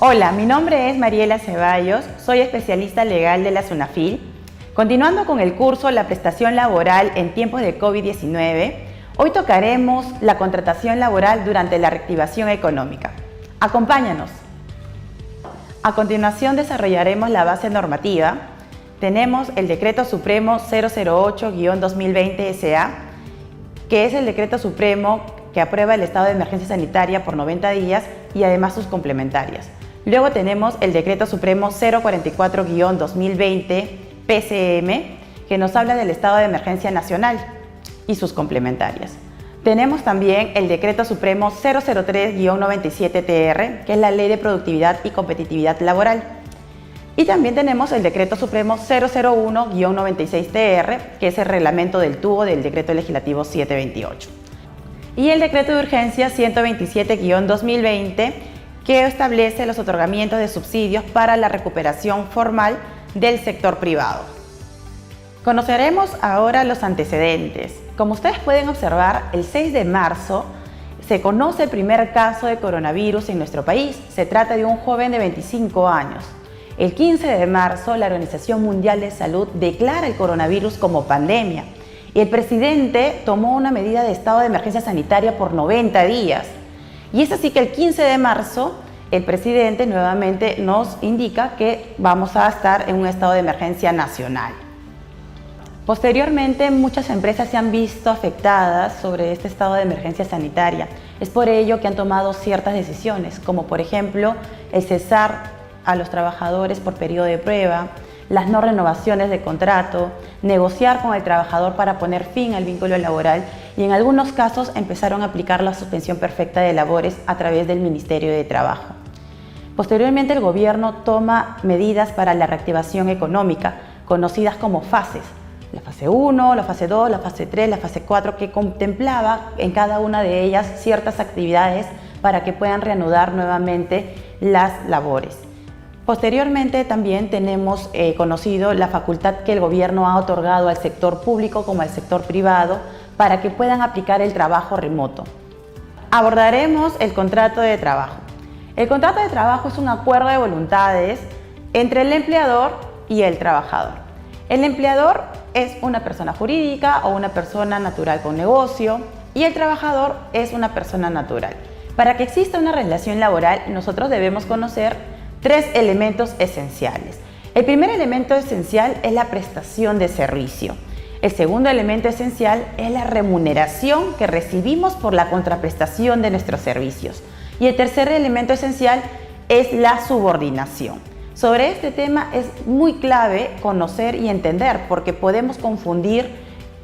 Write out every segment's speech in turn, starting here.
Hola, mi nombre es Mariela Ceballos, soy especialista legal de la SUNAFIL. Continuando con el curso La prestación laboral en tiempos de COVID-19, hoy tocaremos la contratación laboral durante la reactivación económica. Acompáñanos. A continuación desarrollaremos la base normativa. Tenemos el Decreto Supremo 008-2020 SA, que es el Decreto Supremo que aprueba el estado de emergencia sanitaria por 90 días y además sus complementarias. Luego tenemos el Decreto Supremo 044-2020 PCM, que nos habla del estado de emergencia nacional y sus complementarias. Tenemos también el Decreto Supremo 003-97 TR, que es la Ley de Productividad y Competitividad Laboral. Y también tenemos el Decreto Supremo 001-96 TR, que es el reglamento del tubo del Decreto Legislativo 728. Y el Decreto de Urgencia 127-2020, que establece los otorgamientos de subsidios para la recuperación formal del sector privado. Conoceremos ahora los antecedentes. Como ustedes pueden observar, el 6 de marzo se conoce el primer caso de coronavirus en nuestro país. Se trata de un joven de 25 años. El 15 de marzo, la Organización Mundial de Salud declara el coronavirus como pandemia y el presidente tomó una medida de estado de emergencia sanitaria por 90 días. Y es así que el 15 de marzo el presidente nuevamente nos indica que vamos a estar en un estado de emergencia nacional. Posteriormente, muchas empresas se han visto afectadas sobre este estado de emergencia sanitaria. Es por ello que han tomado ciertas decisiones, como por ejemplo el cesar a los trabajadores por periodo de prueba, las no renovaciones de contrato, negociar con el trabajador para poner fin al vínculo laboral y en algunos casos empezaron a aplicar la suspensión perfecta de labores a través del Ministerio de Trabajo. Posteriormente, el gobierno toma medidas para la reactivación económica, conocidas como fases. La fase 1, la fase 2, la fase 3, la fase 4, que contemplaba en cada una de ellas ciertas actividades para que puedan reanudar nuevamente las labores. Posteriormente también tenemos conocido la facultad que el gobierno ha otorgado al sector público como al sector privado para que puedan aplicar el trabajo remoto. Abordaremos el contrato de trabajo. El contrato de trabajo es un acuerdo de voluntades entre el empleador y el trabajador. El empleador es una persona jurídica o una persona natural con negocio y el trabajador es una persona natural. Para que exista una relación laboral, nosotros debemos conocer tres elementos esenciales. El primer elemento esencial es la prestación de servicio. El segundo elemento esencial es la remuneración que recibimos por la contraprestación de nuestros servicios. Y el tercer elemento esencial es la subordinación. Sobre este tema es muy clave conocer y entender porque podemos confundir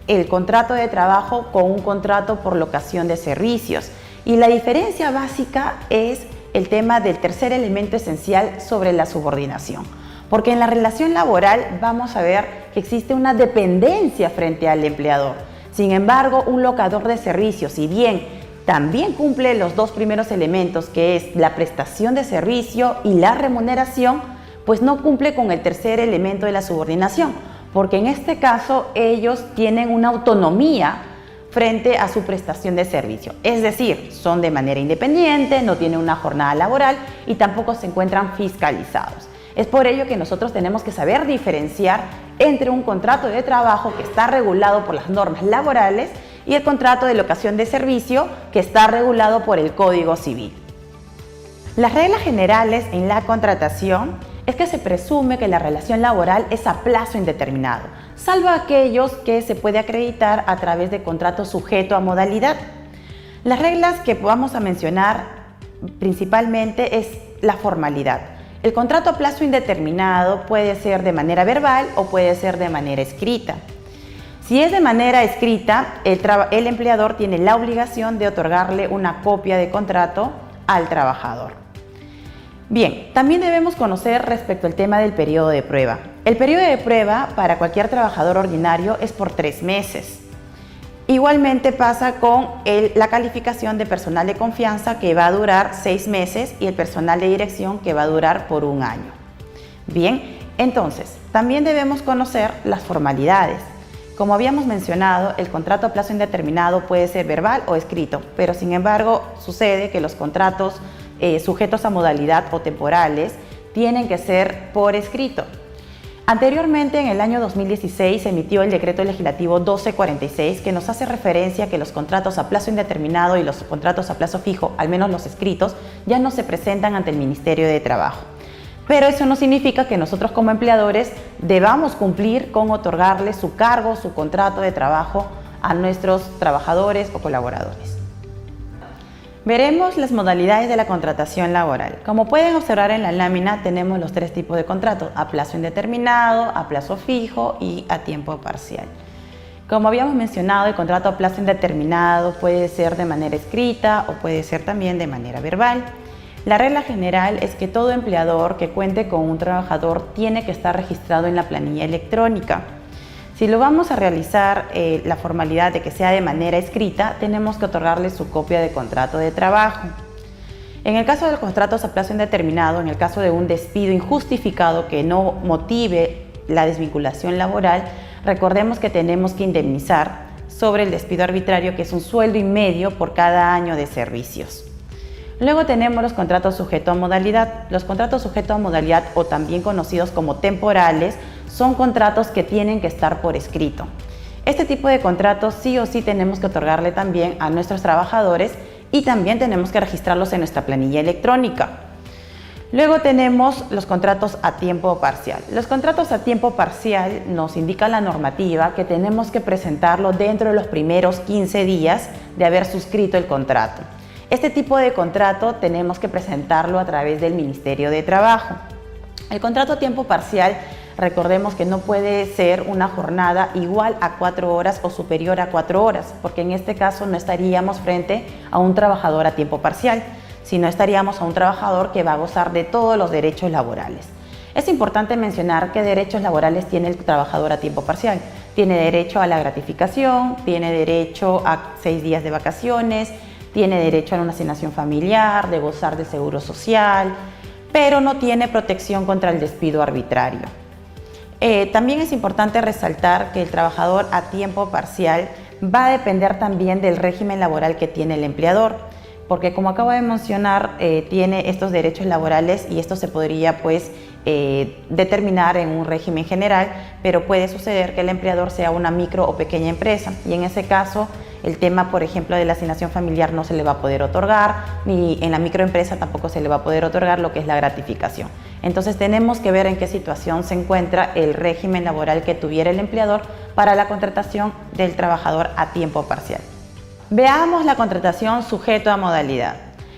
el contrato de trabajo con un contrato por locación de servicios. Y la diferencia básica es el tema del tercer elemento esencial sobre la subordinación. Porque en la relación laboral vamos a ver que existe una dependencia frente al empleador. Sin embargo, un locador de servicios, si bien también cumple los dos primeros elementos, que es la prestación de servicio y la remuneración, pues no cumple con el tercer elemento de la subordinación, porque en este caso ellos tienen una autonomía frente a su prestación de servicio. Es decir, son de manera independiente, no tienen una jornada laboral y tampoco se encuentran fiscalizados. Es por ello que nosotros tenemos que saber diferenciar entre un contrato de trabajo que está regulado por las normas laborales y el contrato de locación de servicio que está regulado por el Código Civil. Las reglas generales en la contratación es que se presume que la relación laboral es a plazo indeterminado, salvo aquellos que se puede acreditar a través de contrato sujeto a modalidad. Las reglas que vamos a mencionar principalmente es la formalidad. El contrato a plazo indeterminado puede ser de manera verbal o puede ser de manera escrita. Si es de manera escrita, el empleador tiene la obligación de otorgarle una copia de contrato al trabajador. Bien, también debemos conocer respecto al tema del periodo de prueba. El periodo de prueba para cualquier trabajador ordinario es por 3 meses. Igualmente pasa con la calificación de personal de confianza, que va a durar 6 meses, y el personal de dirección, que va a durar por 1 año. Bien, entonces, también debemos conocer las formalidades. Como habíamos mencionado, el contrato a plazo indeterminado puede ser verbal o escrito, pero sin embargo sucede que los contratos sujetos a modalidad o temporales tienen que ser por escrito. Anteriormente, en el año 2016, se emitió el Decreto Legislativo 1246, que nos hace referencia a que los contratos a plazo indeterminado y los contratos a plazo fijo, al menos los escritos, ya no se presentan ante el Ministerio de Trabajo. Pero eso no significa que nosotros como empleadores debamos cumplir con otorgarle su cargo, su contrato de trabajo a nuestros trabajadores o colaboradores. Veremos las modalidades de la contratación laboral. Como pueden observar en la lámina, tenemos los 3 tipos de contratos: a plazo indeterminado, a plazo fijo y a tiempo parcial. Como habíamos mencionado, el contrato a plazo indeterminado puede ser de manera escrita o puede ser también de manera verbal. La regla general es que todo empleador que cuente con un trabajador tiene que estar registrado en la planilla electrónica. Si lo vamos a realizar la formalidad de que sea de manera escrita, tenemos que otorgarle su copia de contrato de trabajo. En el caso de los contratos a plazo indeterminado, en el caso de un despido injustificado que no motive la desvinculación laboral, recordemos que tenemos que indemnizar sobre el despido arbitrario, que es un sueldo y medio por cada año de servicios. Luego tenemos los contratos sujetos a modalidad. Los contratos sujetos a modalidad, o también conocidos como temporales, son contratos que tienen que estar por escrito. Este tipo de contratos sí o sí tenemos que otorgarle también a nuestros trabajadores y también tenemos que registrarlos en nuestra planilla electrónica. Luego tenemos los contratos a tiempo parcial. Los contratos a tiempo parcial nos indica la normativa que tenemos que presentarlo dentro de los primeros 15 días de haber suscrito el contrato. Este tipo de contrato tenemos que presentarlo a través del Ministerio de Trabajo. El contrato a tiempo parcial, recordemos que no puede ser una jornada igual a 4 horas o superior a 4 horas, porque en este caso no estaríamos frente a un trabajador a tiempo parcial, sino estaríamos a un trabajador que va a gozar de todos los derechos laborales. Es importante mencionar qué derechos laborales tiene el trabajador a tiempo parcial. Tiene derecho a la gratificación, tiene derecho a 6 días de vacaciones, tiene derecho a una asignación familiar, de gozar del seguro social, pero no tiene protección contra el despido arbitrario. También es importante resaltar que el trabajador a tiempo parcial va a depender también del régimen laboral que tiene el empleador, porque como acabo de mencionar, tiene estos derechos laborales y esto se podría determinar en un régimen general, pero puede suceder que el empleador sea una micro o pequeña empresa y en ese caso el tema, por ejemplo, de la asignación familiar no se le va a poder otorgar, ni en la microempresa tampoco se le va a poder otorgar lo que es la gratificación. Entonces tenemos que ver en qué situación se encuentra el régimen laboral que tuviera el empleador para la contratación del trabajador a tiempo parcial. Veamos la contratación sujeto a modalidad.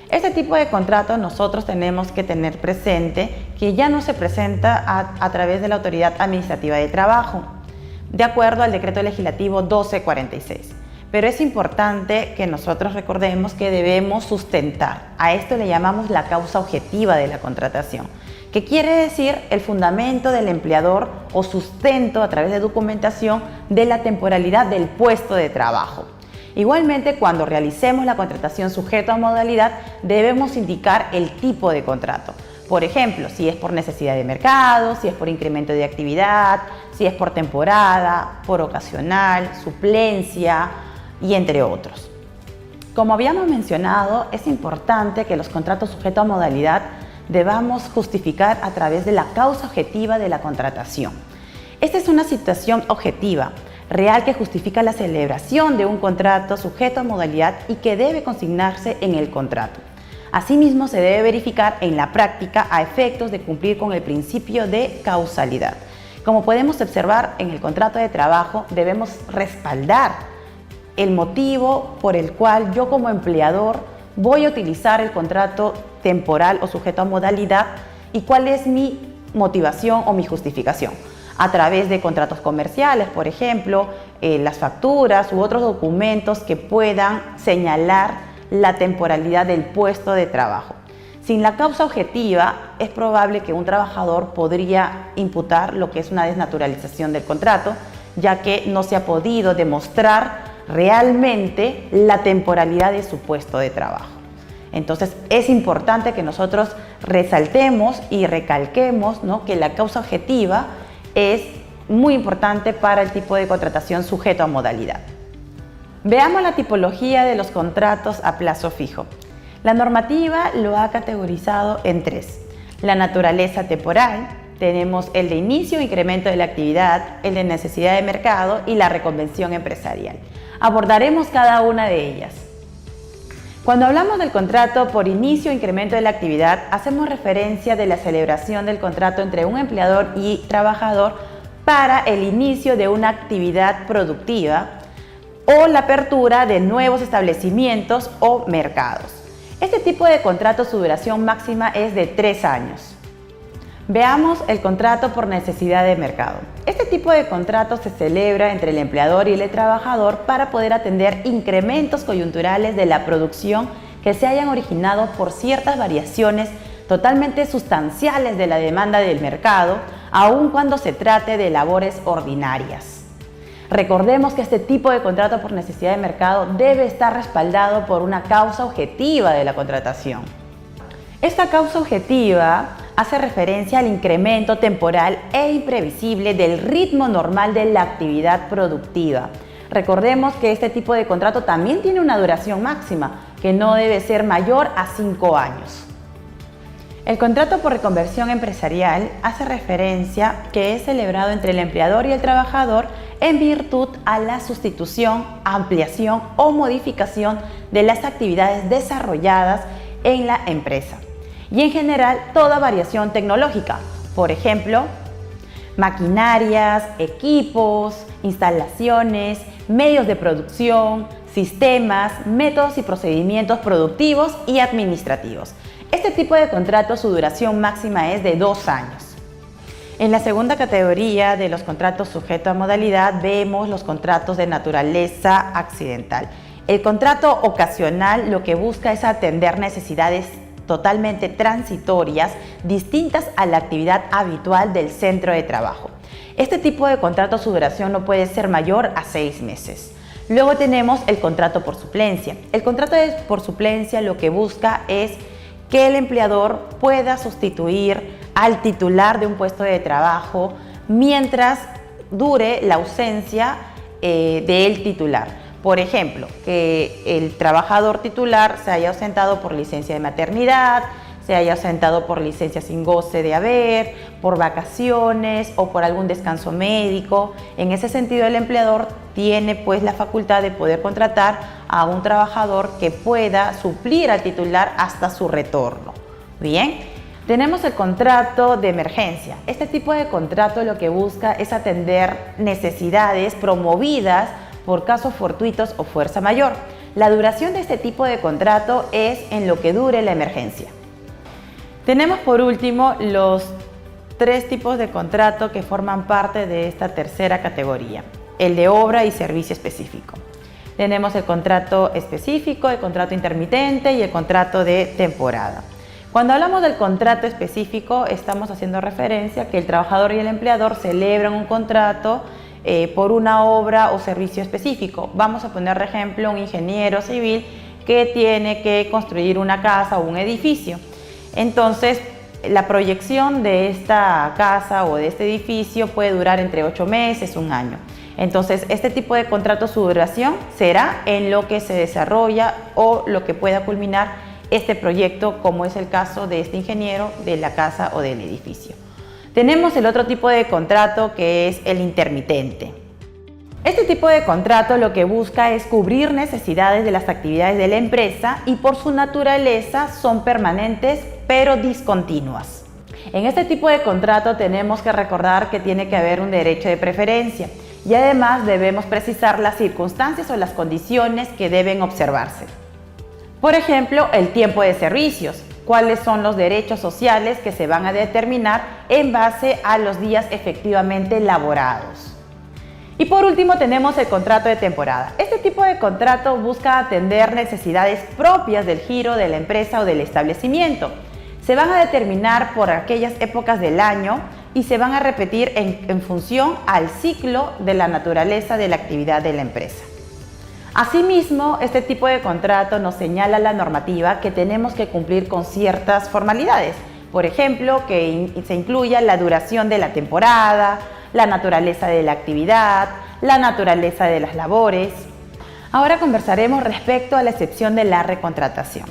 Este tipo de contrato nosotros tenemos que tener presente que ya no se presenta a través de la Autoridad Administrativa de Trabajo, de acuerdo al Decreto Legislativo 1246. Pero es importante que nosotros recordemos que debemos sustentar. A esto le llamamos la causa objetiva de la contratación, que quiere decir el fundamento del empleador o sustento a través de documentación de la temporalidad del puesto de trabajo. Igualmente, cuando realicemos la contratación sujeto a modalidad, debemos indicar el tipo de contrato. Por ejemplo, si es por necesidad de mercado, si es por incremento de actividad, si es por temporada, por ocasional, suplencia y entre otros. Como habíamos mencionado, es importante que los contratos sujetos a modalidad debamos justificar a través de la causa objetiva de la contratación. Esta es una situación objetiva, real, que justifica la celebración de un contrato sujeto a modalidad y que debe consignarse en el contrato. Asimismo, se debe verificar en la práctica a efectos de cumplir con el principio de causalidad. Como podemos observar, en el contrato de trabajo debemos respaldar el motivo por el cual yo como empleador voy a utilizar el contrato temporal o sujeto a modalidad y cuál es mi motivación o mi justificación. A través de contratos comerciales, por ejemplo, las facturas u otros documentos que puedan señalar la temporalidad del puesto de trabajo. Sin la causa objetiva, es probable que un trabajador podría imputar lo que es una desnaturalización del contrato, ya que no se ha podido demostrar realmente la temporalidad de su puesto de trabajo. Entonces es importante que nosotros resaltemos y recalquemos, ¿no?, que la causa objetiva es muy importante para el tipo de contratación sujeto a modalidad. Veamos la tipología de los contratos a plazo fijo. La normativa lo ha categorizado en tres: la naturaleza temporal, tenemos el de inicio o incremento de la actividad, el de necesidad de mercado y la reconvención empresarial. Abordaremos cada una de ellas. Cuando hablamos del contrato por inicio o incremento de la actividad, hacemos referencia de la celebración del contrato entre un empleador y trabajador para el inicio de una actividad productiva o la apertura de nuevos establecimientos o mercados. Este tipo de contrato, su duración máxima es de 3 años. Veamos el contrato por necesidad de mercado. Este tipo de contrato se celebra entre el empleador y el trabajador para poder atender incrementos coyunturales de la producción que se hayan originado por ciertas variaciones totalmente sustanciales de la demanda del mercado, aun cuando se trate de labores ordinarias. Recordemos que este tipo de contrato por necesidad de mercado debe estar respaldado por una causa objetiva de la contratación. Esta causa objetiva hace referencia al incremento temporal e imprevisible del ritmo normal de la actividad productiva. Recordemos que este tipo de contrato también tiene una duración máxima, que no debe ser mayor a 5 años. El contrato por reconversión empresarial hace referencia que es celebrado entre el empleador y el trabajador en virtud a la sustitución, ampliación o modificación de las actividades desarrolladas en la empresa y en general toda variación tecnológica, por ejemplo, maquinarias, equipos, instalaciones, medios de producción, sistemas, métodos y procedimientos productivos y administrativos. Este tipo de contrato, su duración máxima es de 2 años. En la segunda categoría de los contratos sujetos a modalidad vemos los contratos de naturaleza accidental. El contrato ocasional lo que busca es atender necesidades totalmente transitorias, distintas a la actividad habitual del centro de trabajo. Este tipo de contrato, su duración no puede ser mayor a 6 meses. Luego tenemos el contrato por suplencia. El contrato por suplencia lo que busca es que el empleador pueda sustituir al titular de un puesto de trabajo mientras dure la ausencia del titular. Por ejemplo, que el trabajador titular se haya ausentado por licencia de maternidad, se haya ausentado por licencia sin goce de haber, por vacaciones o por algún descanso médico. En ese sentido, el empleador tiene pues la facultad de poder contratar a un trabajador que pueda suplir al titular hasta su retorno. Bien, tenemos el contrato de emergencia. Este tipo de contrato lo que busca es atender necesidades promovidas por casos fortuitos o fuerza mayor. La duración de este tipo de contrato es en lo que dure la emergencia. Tenemos por último los 3 tipos de contrato que forman parte de esta tercera categoría: el de obra y servicio específico. Tenemos el contrato específico, el contrato intermitente y el contrato de temporada. Cuando hablamos del contrato específico, estamos haciendo referencia a que el trabajador y el empleador celebran un contrato por una obra o servicio específico. Vamos a poner de ejemplo un ingeniero civil que tiene que construir una casa o un edificio. Entonces, la proyección de esta casa o de este edificio puede durar entre 8 meses, 1 año. Entonces, este tipo de contrato, su duración será en lo que se desarrolla o lo que pueda culminar este proyecto, como es el caso de este ingeniero de la casa o del edificio. Tenemos el otro tipo de contrato, que es el intermitente. Este tipo de contrato lo que busca es cubrir necesidades de las actividades de la empresa y por su naturaleza son permanentes pero discontinuas. En este tipo de contrato tenemos que recordar que tiene que haber un derecho de preferencia y además debemos precisar las circunstancias o las condiciones que deben observarse. Por ejemplo, el tiempo de servicios. Cuáles son los derechos sociales que se van a determinar en base a los días efectivamente laborados. Y por último tenemos el contrato de temporada. Este tipo de contrato busca atender necesidades propias del giro de la empresa o del establecimiento. Se van a determinar por aquellas épocas del año y se van a repetir en función al ciclo de la naturaleza de la actividad de la empresa. Asimismo, este tipo de contrato nos señala la normativa que tenemos que cumplir con ciertas formalidades. Por ejemplo, que se incluya la duración de la temporada, la naturaleza de la actividad, la naturaleza de las labores. Ahora conversaremos respecto a la excepción de la recontratación.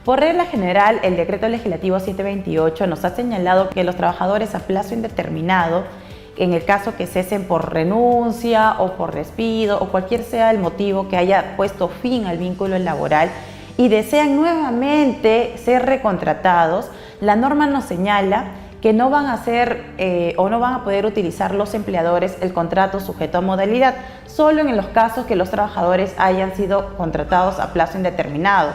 Por regla general, el Decreto Legislativo 728 nos ha señalado que los trabajadores a plazo indeterminado, en el caso que cesen por renuncia o por despido o cualquier sea el motivo que haya puesto fin al vínculo laboral y desean nuevamente ser recontratados, la norma nos señala que no van a o no van a poder utilizar los empleadores el contrato sujeto a modalidad, solo en los casos que los trabajadores hayan sido contratados a plazo indeterminado.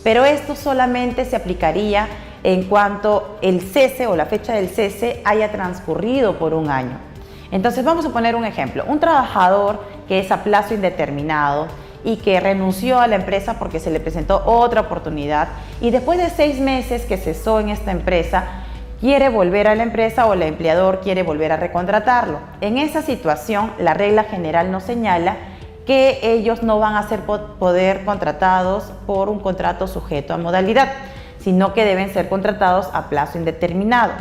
Pero esto solamente se aplicaría en cuanto el cese o la fecha del cese haya transcurrido por un año. Entonces vamos a poner un ejemplo. Un trabajador que es a plazo indeterminado y que renunció a la empresa porque se le presentó otra oportunidad y después de 6 meses que cesó en esta empresa, quiere volver a la empresa o el empleador quiere volver a recontratarlo. En esa situación, la regla general nos señala que ellos no van a ser poder contratados por un contrato sujeto a modalidad, sino que deben ser contratados a plazo indeterminado.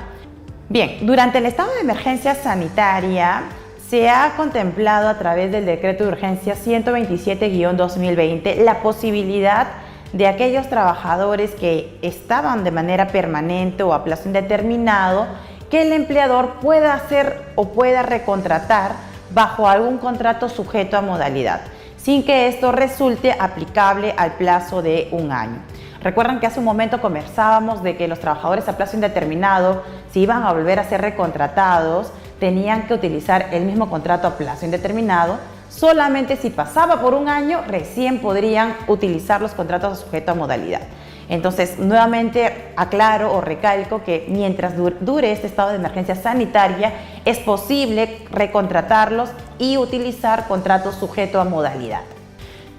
Bien, durante el estado de emergencia sanitaria se ha contemplado a través del Decreto de Urgencia 127-2020 la posibilidad de aquellos trabajadores que estaban de manera permanente o a plazo indeterminado que el empleador pueda hacer o pueda recontratar bajo algún contrato sujeto a modalidad, sin que esto resulte aplicable al plazo de un año. Recuerdan que hace un momento conversábamos de que los trabajadores a plazo indeterminado, si iban a volver a ser recontratados, tenían que utilizar el mismo contrato a plazo indeterminado. Solamente si pasaba por un año, recién podrían utilizar los contratos sujetos a modalidad. Entonces, nuevamente aclaro o recalco que mientras dure este estado de emergencia sanitaria, es posible recontratarlos y utilizar contratos sujetos a modalidad.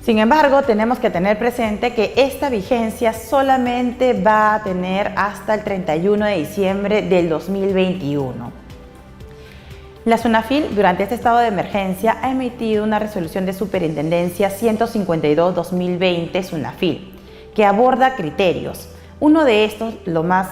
Sin embargo, tenemos que tener presente que esta vigencia solamente va a tener hasta el 31 de diciembre del 2021. La SUNAFIL, durante este estado de emergencia, ha emitido una resolución de superintendencia 152-2020 SUNAFIL, que aborda criterios. Uno de estos, lo más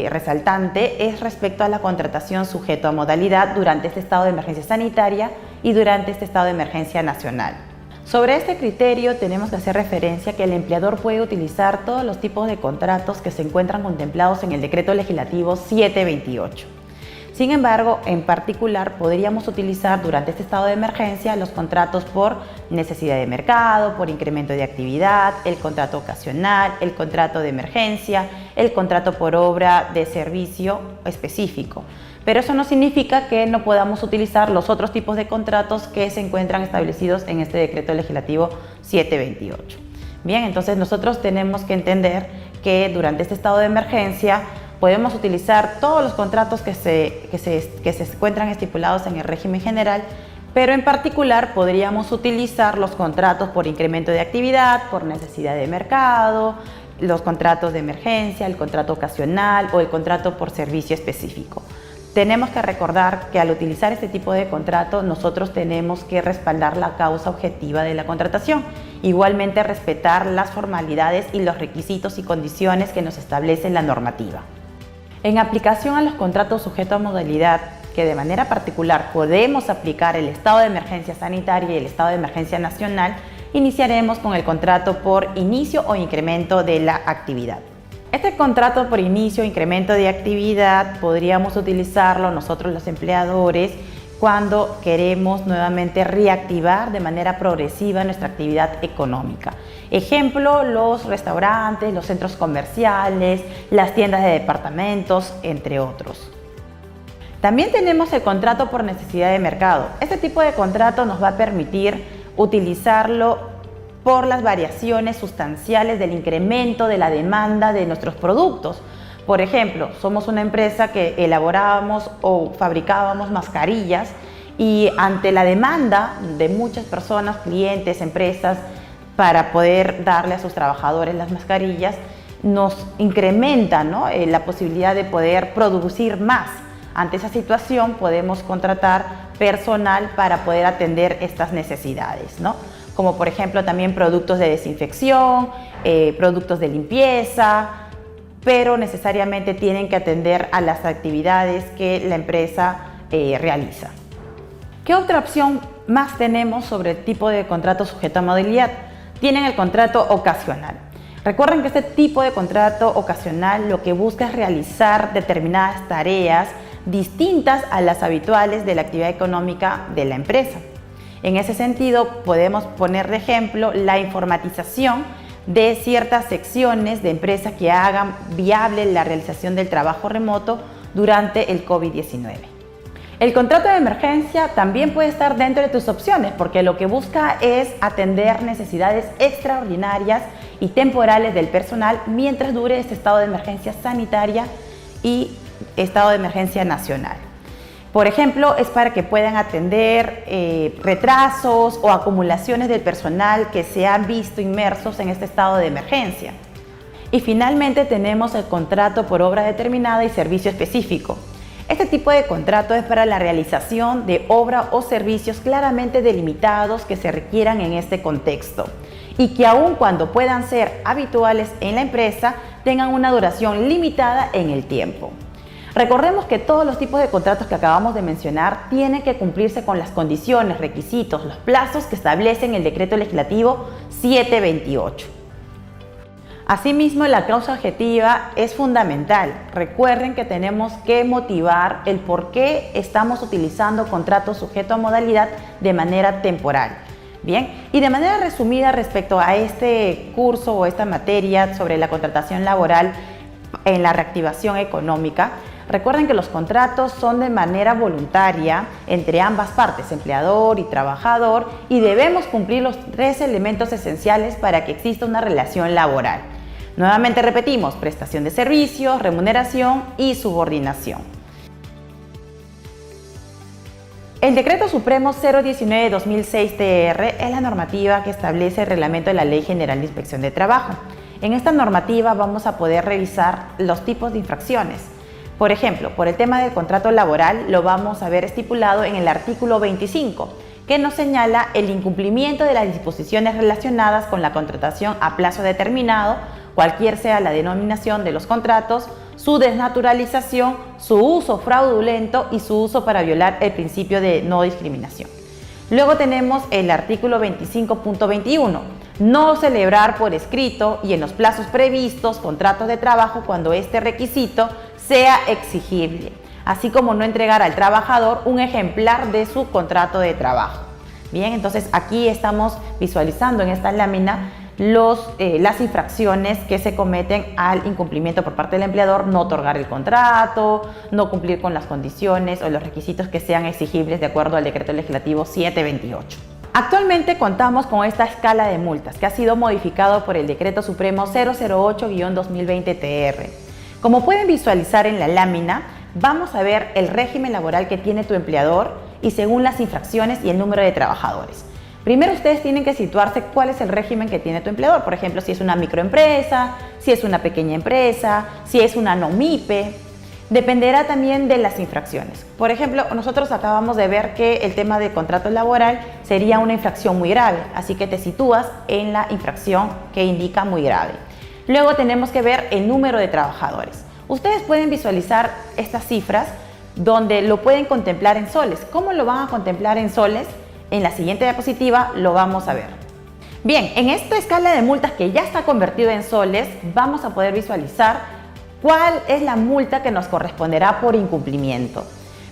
resaltante, es respecto a la contratación sujeto a modalidad durante este estado de emergencia sanitaria y durante este estado de emergencia nacional. Sobre este criterio tenemos que hacer referencia que el empleador puede utilizar todos los tipos de contratos que se encuentran contemplados en el Decreto Legislativo 728. Sin embargo, en particular podríamos utilizar durante este estado de emergencia los contratos por necesidad de mercado, por incremento de actividad, el contrato ocasional, el contrato de emergencia, el contrato por obra de servicio específico. Pero eso no significa que no podamos utilizar los otros tipos de contratos que se encuentran establecidos en este Decreto Legislativo 728. Bien, entonces nosotros tenemos que entender que durante este estado de emergencia podemos utilizar todos los contratos que se encuentran estipulados en el régimen general, pero en particular podríamos utilizar los contratos por incremento de actividad, por necesidad de mercado, los contratos de emergencia, el contrato ocasional o el contrato por servicio específico. Tenemos que recordar que al utilizar este tipo de contrato nosotros tenemos que respaldar la causa objetiva de la contratación, igualmente respetar las formalidades y los requisitos y condiciones que nos establece la normativa. En aplicación a los contratos sujetos a modalidad, que de manera particular podemos aplicar el estado de emergencia sanitaria y el estado de emergencia nacional, iniciaremos con el contrato por inicio o incremento de la actividad. Este contrato por inicio o incremento de actividad podríamos utilizarlo nosotros los empleadores cuando queremos nuevamente reactivar de manera progresiva nuestra actividad económica. Ejemplo, los restaurantes, los centros comerciales, las tiendas de departamentos, entre otros. También tenemos el contrato por necesidad de mercado. Este tipo de contrato nos va a permitir utilizarlo por las variaciones sustanciales del incremento de la demanda de nuestros productos. Por ejemplo, somos una empresa que elaborábamos o fabricábamos mascarillas y ante la demanda de muchas personas, clientes, empresas, para poder darle a sus trabajadores las mascarillas, nos incrementa, ¿no?, la posibilidad de poder producir más. Ante esa situación podemos contratar personal para poder atender estas necesidades, ¿no? Como por ejemplo también productos de desinfección, productos de limpieza, pero necesariamente tienen que atender a las actividades que la empresa realiza. ¿Qué otra opción más tenemos sobre el tipo de contrato sujeto a modalidad? Tienen el contrato ocasional. Recuerden que este tipo de contrato ocasional lo que busca es realizar determinadas tareas distintas a las habituales de la actividad económica de la empresa. En ese sentido, podemos poner de ejemplo la informatización de ciertas secciones de empresas que hagan viable la realización del trabajo remoto durante el COVID-19. El contrato de emergencia también puede estar dentro de tus opciones porque lo que busca es atender necesidades extraordinarias y temporales del personal mientras dure este estado de emergencia sanitaria y estado de emergencia nacional. Por ejemplo, es para que puedan atender retrasos o acumulaciones del personal que se han visto inmersos en este estado de emergencia. Y finalmente tenemos el contrato por obra determinada y servicio específico. Este tipo de contrato es para la realización de obra o servicios claramente delimitados que se requieran en este contexto y que aun cuando puedan ser habituales en la empresa, tengan una duración limitada en el tiempo. Recordemos que todos los tipos de contratos que acabamos de mencionar tienen que cumplirse con las condiciones, requisitos, los plazos que establecen el Decreto Legislativo 728. Asimismo, la causa objetiva es fundamental. Recuerden que tenemos que motivar el por qué estamos utilizando contratos sujetos a modalidad de manera temporal. Bien, y de manera resumida respecto a este curso o esta materia sobre la contratación laboral en la reactivación económica, recuerden que los contratos son de manera voluntaria entre ambas partes, empleador y trabajador, y debemos cumplir los 3 elementos esenciales para que exista una relación laboral. Nuevamente repetimos, prestación de servicios, remuneración y subordinación. El Decreto Supremo 019/2006-TR es la normativa que establece el reglamento de la Ley General de Inspección de Trabajo. En esta normativa vamos a poder revisar los tipos de infracciones. Por ejemplo, por el tema del contrato laboral lo vamos a ver estipulado en el artículo 25, que nos señala el incumplimiento de las disposiciones relacionadas con la contratación a plazo determinado, cualquier sea la denominación de los contratos, su desnaturalización, su uso fraudulento y su uso para violar el principio de no discriminación. Luego tenemos el artículo 25.21, no celebrar por escrito y en los plazos previstos contratos de trabajo cuando este requisito sea exigible, así como no entregar al trabajador un ejemplar de su contrato de trabajo. Bien, entonces aquí estamos visualizando en esta lámina las infracciones que se cometen al incumplimiento por parte del empleador, no otorgar el contrato, no cumplir con las condiciones o los requisitos que sean exigibles de acuerdo al Decreto Legislativo 728. Actualmente contamos con esta escala de multas que ha sido modificado por el Decreto Supremo 008/2020-TR. Como pueden visualizar en la lámina, vamos a ver el régimen laboral que tiene tu empleador y según las infracciones y el número de trabajadores. Primero ustedes tienen que situarse cuál es el régimen que tiene tu empleador. Por ejemplo, si es una microempresa, si es una pequeña empresa, si es una NOMIPE. Dependerá también de las infracciones. Por ejemplo, nosotros acabamos de ver que el tema de contrato laboral sería una infracción muy grave, así que te sitúas en la infracción que indica muy grave. Luego tenemos que ver el número de trabajadores. Ustedes pueden visualizar estas cifras donde lo pueden contemplar en soles. ¿Cómo lo van a contemplar en soles? En la siguiente diapositiva lo vamos a ver. Bien, en esta escala de multas que ya está convertida en soles, vamos a poder visualizar cuál es la multa que nos corresponderá por incumplimiento.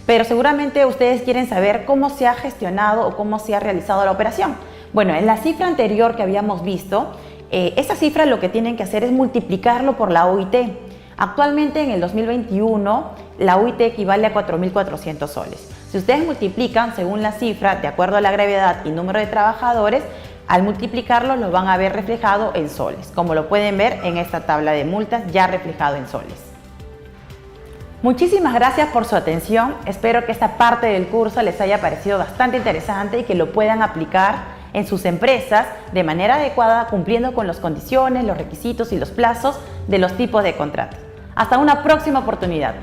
Pero seguramente ustedes quieren saber cómo se ha gestionado o cómo se ha realizado la operación. Bueno, en la cifra anterior que habíamos visto, esa cifra lo que tienen que hacer es multiplicarlo por la OIT. Actualmente en el 2021 la OIT equivale a 4.400 soles. Si ustedes multiplican según la cifra, de acuerdo a la gravedad y número de trabajadores, al multiplicarlo lo van a ver reflejado en soles, como lo pueden ver en esta tabla de multas ya reflejado en soles. Muchísimas gracias por su atención. Espero que esta parte del curso les haya parecido bastante interesante y que lo puedan aplicar en sus empresas de manera adecuada, cumpliendo con las condiciones, los requisitos y los plazos de los tipos de contratos. Hasta una próxima oportunidad.